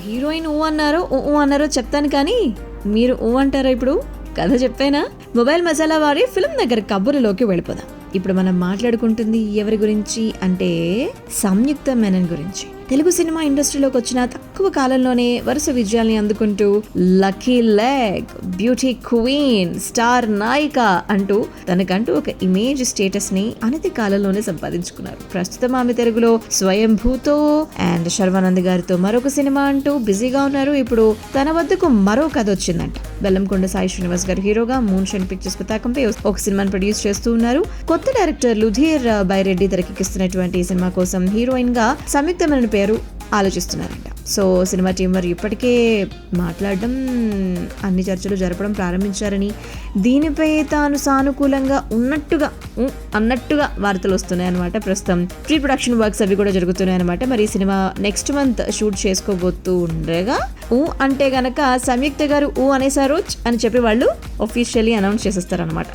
Heroine ఊ అన్నారో ఊ అన్నారో చెప్తాను, కానీ మీరు ఊ అంటారా ఇప్పుడు? కథ చెప్పేనా? మొబైల్ మసాలా వారి ఫిల్మ్ దగ్గర కబుర్లోకి వెళ్ళిపోదాం. ఇప్పుడు మనం మాట్లాడుకుంటుంది ఎవరి గురించి అంటే సంయుక్త మెనన్ గురించి. తెలుగు సినిమా ఇండస్ట్రీలోకి వచ్చిన తక్కువ కాలంలోనే వరుస విజయాల్ని అందుకుంటూ lucky leg, beauty queen, star నాయిక అంటూ తనకంటూ ఒక ఇమేజ్ స్టేటస్ ని అనతి కాలంలోనే సంపాదించుకున్నారు. ప్రస్తుతం ఆమె తెలుగులో స్వయంభూతో అండ్ శర్వానంద్ గారితో మరొక సినిమా అంటూ బిజీగా ఉన్నారు. ఇప్పుడు తన వద్దకు మరో కథ వచ్చిందంట. బెల్లంకొండ సాయి శ్రీనివాస్ గారు హీరోగా మూన్ షైన్ పిక్చర్స్ పతాకంపై ఒక సినిమాను ప్రొడ్యూస్ చేస్తూ ఉన్నారు. కొత్త డైరెక్టర్ లుధీర్ బైరెడ్డి తెరకెక్కిస్తున్నటువంటి ఈ సినిమా కోసం హీరోయిన్ గా సంయుక్త మెనన్ పేరు ఆలోచిస్తున్నారంట. సో సినిమా టీం వారు ఇప్పటికే మాట్లాడడం, అన్ని చర్చలు జరపడం ప్రారంభించారని, దీనిపై తాను సానుకూలంగా అన్నట్టుగా వార్తలు వస్తున్నాయి అనమాట. ప్రస్తుతం ప్రీ ప్రొడక్షన్ వర్క్స్ అవి కూడా జరుగుతున్నాయి అనమాట. మరి ఈ సినిమా నెక్స్ట్ మంత్ షూట్ చేసుకోబోతూ ఉండగా అంటే గనక సంయుక్త గారు అనేసారు అని చెప్పి వాళ్ళు ఒఫీషియల్లీ అనౌన్స్ చేసేస్తారనమాట.